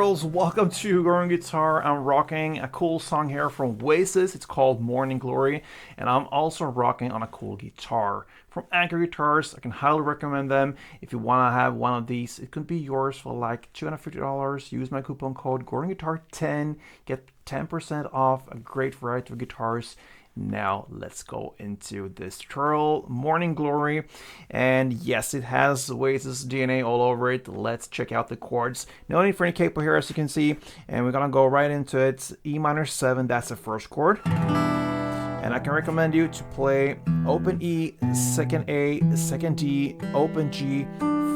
girls, welcome to Growing Guitar. I'm rocking a cool song here from Oasis. It's called Morning Glory, and I'm also rocking on a cool guitar from Anchor Guitars. I can highly recommend them. If you want to have one of these, it could be yours for like $250. Use my coupon code GordonGuitar10, get 10% off a great variety of guitars. Now let's go into this tutorial, Morning Glory, and yes, it has Oasis DNA all over it. Let's check out the chords. No need for any capo here, as you can see, and we're gonna go right into it. E minor 7, that's the first chord, and I can recommend you to play open E, second A, second D, open G,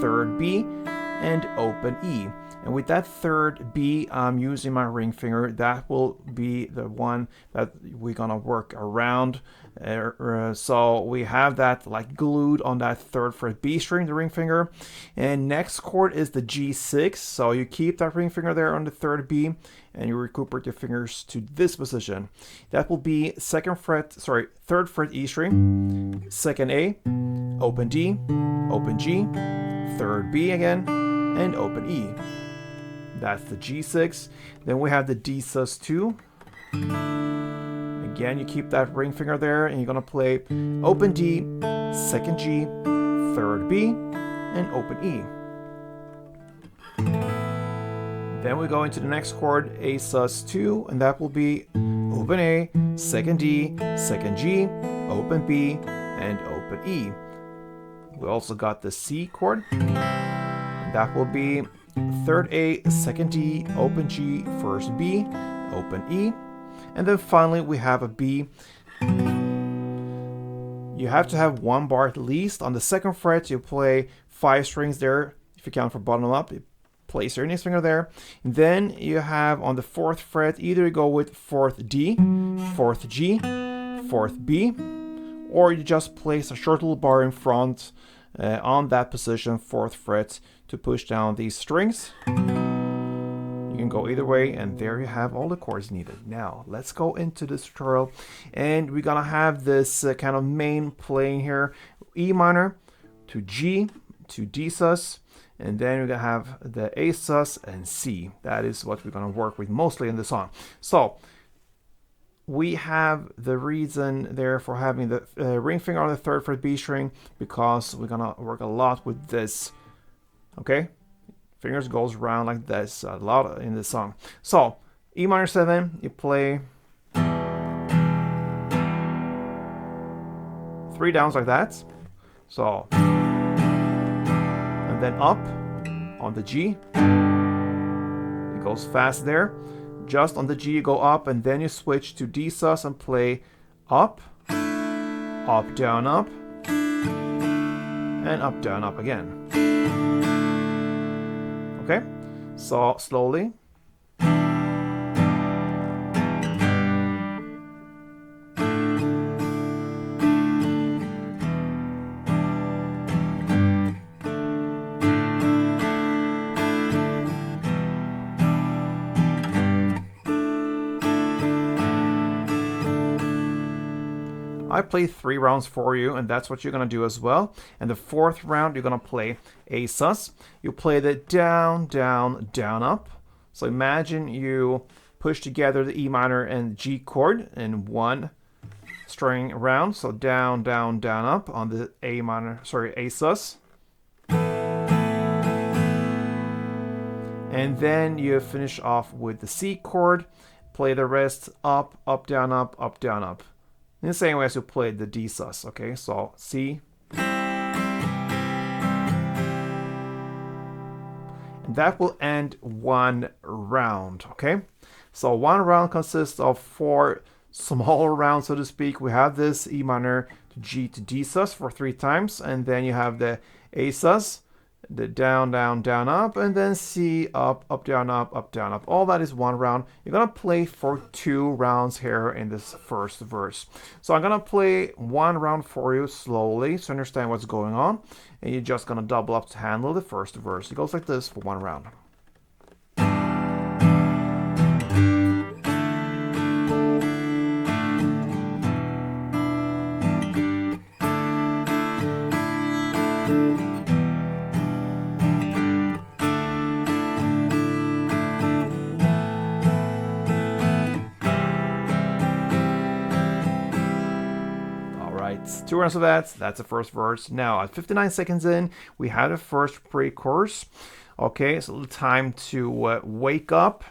third B, and open E. And with that third B, I'm using my ring finger. That will be the one that we're gonna work around. So we have that like glued on that third fret B string, the ring finger. And next chord is the G6. So you keep that ring finger there on the third B, and you recuperate your fingers to this position. That will be third fret E string, second A, open D, open G, third B again, and open E. That's the G6. Then we have the D sus2. Again, you keep that ring finger there, and you're gonna play open D, second G, third B, and open E. Then we go into the next chord, A sus2, and that will be open A, second D, second G, open B, and open E. We also got the C chord. That will be third A, second D, open G, first B, open E. And then finally we have a B. You have to have one bar at least. On the second fret, you play 5 strings there. If you count from bottom up, you place your index finger there. And then you have on the 4th fret, either you go with 4th D, 4th G, 4th B, or you just place a short little bar in front on that position, 4th fret, to push down these strings. You can go either way, and there you have all the chords needed. Now let's go into this tutorial, and we're gonna have this kind of main playing here, E minor to G to D sus, and then we're gonna have the A sus and C. That is what we're gonna work with mostly in the song. So we have the reason there for having the ring finger on the 3rd fret B string, because we're gonna work a lot with this. Okay, fingers goes around like this a lot in this song. So E minor 7, you play 3 downs like that. So, and then up on the G. It goes fast there. Just on the G you go up, and then you switch to D sus and play up, up, down, up, and up, down, up again. Okay, so slowly. I played 3 rounds for you, and that's what you're gonna do as well. And the 4th round, you're gonna play A sus. You play the down, down, down, up. So imagine you push together the E minor and G chord in one string round. So down, down, down, up on the A sus. And then you finish off with the C chord. Play the rest up, up, down, up, up, down, up. In the same way as you played the D sus, okay? So C. And that will end one round, okay? So one round consists of 4 smaller rounds, so to speak. We have this E minor to G to D sus for 3 times, and then you have the A sus, the down, down, down, up, and then C, up, up, down, up, up, down, up. All that is one round. You're gonna play for 2 rounds here in this first verse. So I'm gonna play 1 round for you slowly so you understand what's going on, and you're just gonna double up to handle the first verse. It goes like this for 1 round. 2 rounds of that. That's the first verse. Now at 59 seconds in, we have the first pre-chorus. Okay, it's a little time to wake up.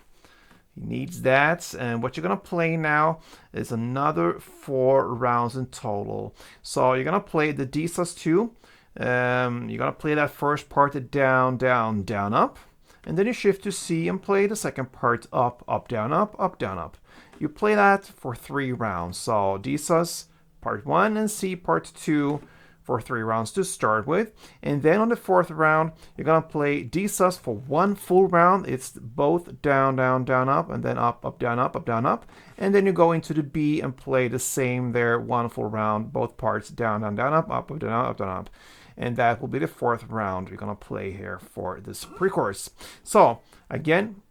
He needs that. And what you're going to play now is another 4 rounds in total. So you're going to play the D sus2. You're going to play that first part, the down, down, down, up. And then you shift to C and play the second part up, up, down, up, up, down, up. You play that for 3 rounds. So D sus part 1 and C part 2 for 3 rounds to start with. And then on the 4th round, you're going to play D sus for 1 full round. It's both down, down, down, up, and then up, up, down, up, up, down, up. And then you go into the B and play the same there, 1 full round, both parts down, down, down, up, up, down, up, down, up. And that will be the 4th round we're going to play here for this pre-chorus. So again,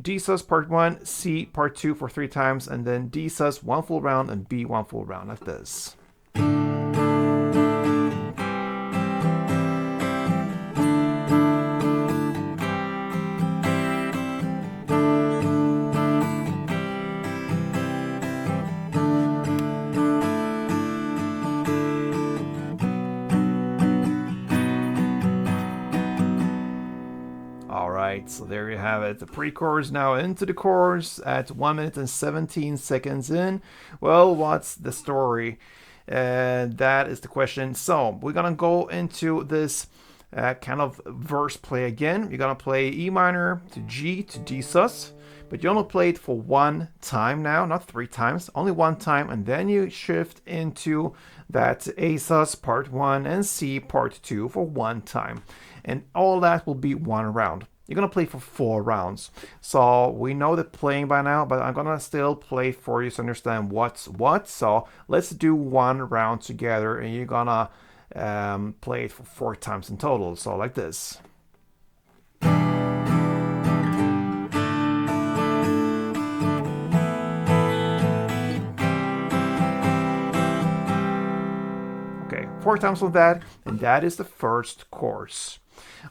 D sus part 1, C part 2 for 3 times, and then D sus 1 full round and B 1 full round like this. Alright, so there you have it. The pre-chorus now into the chorus at 1 minute and 17 seconds in. Well, what's the story? That is the question. So we're gonna go into this kind of verse play again. You're gonna play E minor to G to D sus, but you only play it for 1 time now, not 3 times, only 1 time, and then you shift into that A sus part 1 and C part 2 for 1 time. And all that will be 1 round. You're going to play for 4 rounds. So we know the playing by now, but I'm going to still play for you to understand what's what. So let's do 1 round together, and you're going to play it for 4 times in total. So like this. Okay, 4 times on that, and that is the first chorus.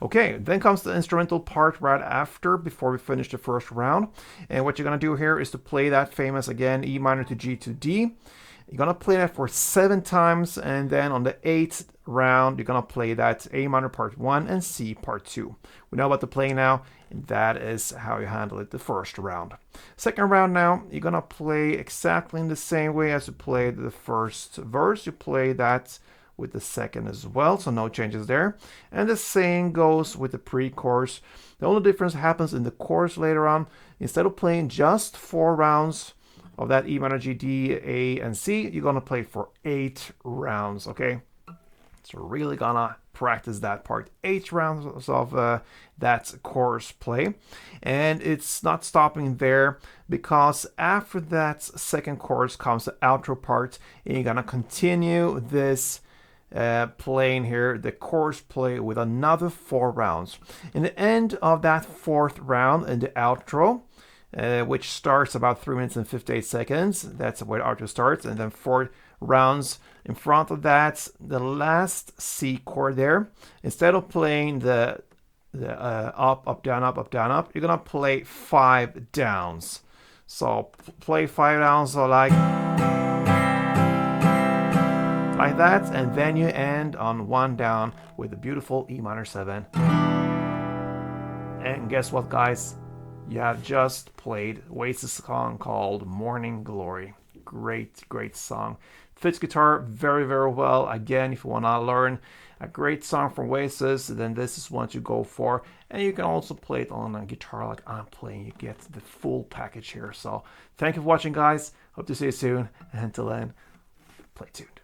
Okay, then comes the instrumental part right after, before we finish the first round. And what you're going to do here is to play that famous, again, E minor to G to D. You're going to play that for 7 times, and then on the 8th round, you're going to play that A minor part 1 and C part 2. We know about the playing now, and that is how you handle it the first round. Second round now, you're going to play exactly in the same way as you played the first verse. You play that with the second as well, so no changes there. And the same goes with the pre-chorus. The only difference happens in the chorus later on. Instead of playing just 4 rounds of that E minor, G, D, A, and C, you're gonna play for 8 rounds, okay? So we're really gonna practice that part. 8 rounds of that chorus play. And it's not stopping there, because after that second chorus comes the outro part, and you're gonna continue this playing here, the chorus play, with another 4 rounds. In the end of that 4th round, in the outro, which starts about 3 minutes and 58 seconds, that's where the outro starts, and then 4 rounds in front of that, the last C chord there, instead of playing the up, up, down, up, up, down, up, you're gonna play 5 downs. So play 5 downs, so like that, and then you end on 1 down with a beautiful E minor 7. And guess what, guys? You have just played Oasis song called Morning Glory. Great song. Fits guitar very, very well. Again, if you want to learn a great song from Oasis, then this is one to go for. And you can also play it on a guitar like I'm playing. You get the full package here. So thank you for watching, guys. Hope to see you soon. And until then, play tuned.